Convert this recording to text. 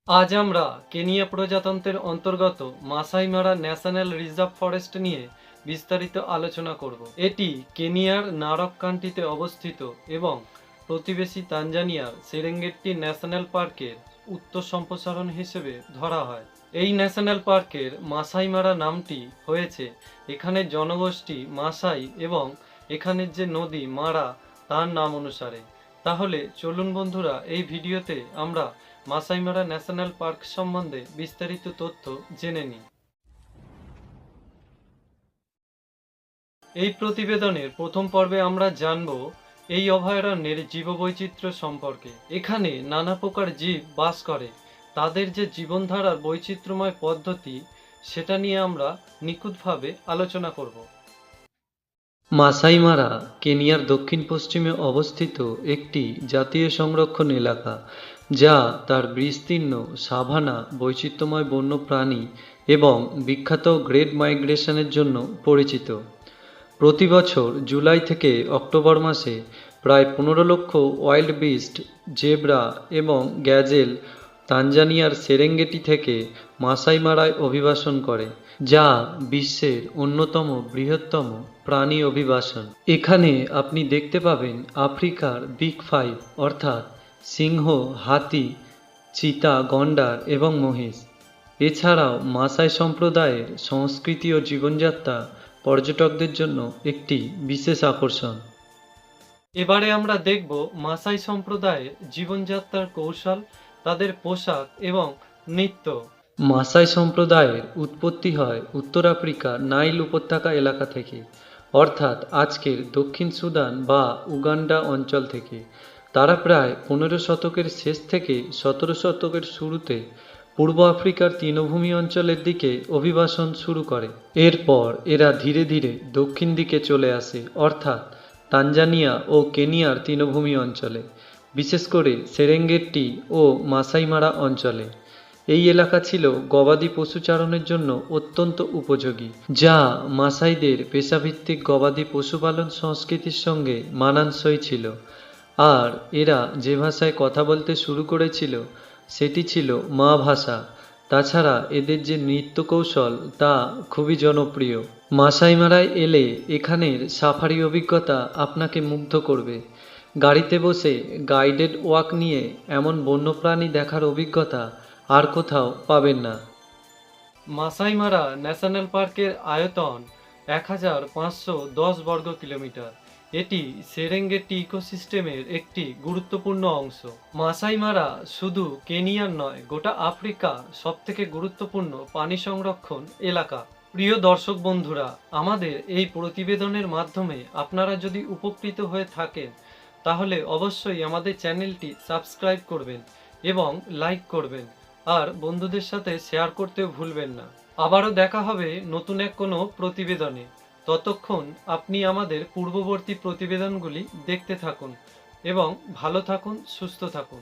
আজ আমরা কেনিয়া প্রজাতন্ত্রের অন্তর্গত মাসাই মারা ন্যাশনাল রিজার্ভ ফরেস্ট নিয়ে বিস্তারিত আলোচনা করব। এটি কেনিয়ার নারক কান্ট্রিতে অবস্থিত এবং প্রতিবেশী তানজানিয়ার সেরেঙ্গেটি ন্যাশনাল পার্কের উত্তর সম্প্রসারণ হিসেবে ধরা হয়। এই ন্যাশনাল পার্কের মাসাই মারা নামটি হয়েছে এখানের জনগোষ্ঠী মাসাই এবং এখানের যে নদী মারা তার নাম অনুসারে। তাহলে চলুন বন্ধুরা, এই ভিডিওতে আমরা মাসাই মারা ন্যাশনাল পার্ক সম্বন্ধে বিস্তারিত তথ্য জেনে নিই। এই প্রতিবেদনের প্রথম পর্বে আমরা জানব এই অভয়ারণ্যের জীববৈচিত্র্য সম্পর্কে। এখানে নানা প্রকার জীব বাস করে, তাদের যে জীবনধারার বৈচিত্র্যময় পদ্ধতি সেটা নিয়ে আমরা নিখুঁতভাবে আলোচনা করব। মাসাই মারা কেনিয়ার দক্ষিণ পশ্চিমে অবস্থিত একটি জাতীয় সংরক্ষণ এলাকা, যা তার বিস্তীর্ণ সাভানা, বৈচিত্র্যময় বন্য প্রাণী এবং বিখ্যাত গ্রেট মাইগ্রেশনের জন্য পরিচিত। প্রতি বছর জুলাই থেকে অক্টোবর মাসে প্রায় 15 লক্ষ ওয়াইল্ড বিস্ট, জেব্রা এবং গ্যাজেল তানজানিয়ার সেরেঙ্গেটি থেকে মাসাই মারায় অভিবাসন করে, যা বিশ্বের অন্যতম বৃহত্তম প্রাণী অভিবাসন। এখানে আপনি দেখতে পাবেন আফ্রিকার বিগ ফাইভ অর্থাৎ সিংহ, হাতি, চিতা, গন্ডার এবং মহিষ। এছাড়াও মাসাই সম্প্রদায়ের সংস্কৃতি ও জীবনযাত্রা পর্যটকদের জন্য একটি বিশেষ আকর্ষণ। এবারে আমরা দেখব মাসাই সম্প্রদায়ের জীবনযাত্রার কৌশল, তাদের পোশাক এবং নৃত্য। মাসাই সম্প্রদায়ের উৎপত্তি হয় উত্তর আফ্রিকা নাইল উপত্যকা এলাকা থেকে, অর্থাৎ আজকের দক্ষিণ সুদান বা উগান্ডা অঞ্চল থেকে। তারা প্রায় 15 শতকের শেষ থেকে 17 শতকের শুরুতে পূর্ব আফ্রিকার তৃণভূমি অঞ্চলের দিকে অভিবাসন শুরু করে। এরপর এরা ধীরে ধীরে দক্ষিণ দিকে চলে আসে, অর্থাৎ তানজানিয়া ও কেনিয়ার তৃণভূমি অঞ্চলে, বিশেষ করে সেরেঙ্গেটি ও মাসাই মারা অঞ্চলে। এই এলাকা ছিল গবাদি পশুচারণের জন্য অত্যন্ত উপযোগী, যা মাসাইদের পেশাভিত্তিক গবাদি পশুপালন সংস্কৃতির সঙ্গে মানানসই ছিল। আর এরা যে ভাষায় কথা বলতে শুরু করেছিল সেটি ছিল মা ভাষা। তাছাড়া এদের যে নৃত্য কৌশল তা খুবই জনপ্রিয়। মাসাই মারায় এলে এখানের সাফারি অভিজ্ঞতা আপনাকে মুগ্ধ করবে। গাড়িতে বসে গাইডেড ওয়াক নিয়ে এমন বন্যপ্রাণী দেখার অভিজ্ঞতা আর কোথাও পাবেন না। মাসাই মারা ন্যাশনাল পার্কের আয়তন 1510 বর্গ কিলোমিটার। এটি সেরেঙ্গেটি ইকোসিস্টেমের একটি গুরুত্বপূর্ণ অংশ। মাসাই মারা শুধু কেনিয়ার নয়, গোটা আফ্রিকা সবথেকে গুরুত্বপূর্ণ পানি সংরক্ষণ এলাকা। প্রিয় দর্শক বন্ধুরা, আমাদের এই প্রতিবেদনের মাধ্যমে আপনারা যদি উপকৃত হয়ে থাকেন তাহলে অবশ্যই আমাদের চ্যানেলটি সাবস্ক্রাইব করবেন এবং লাইক করবেন, আর বন্ধুদের সাথে শেয়ার করতে ভুলবেন না। আবারও দেখা হবে নতুন এক কোনো প্রতিবেদনে। ততক্ষণ আপনি আমাদের পূর্ববর্তী প্রতিবেদনগুলি দেখতে থাকুন এবং ভালো থাকুন, সুস্থ থাকুন।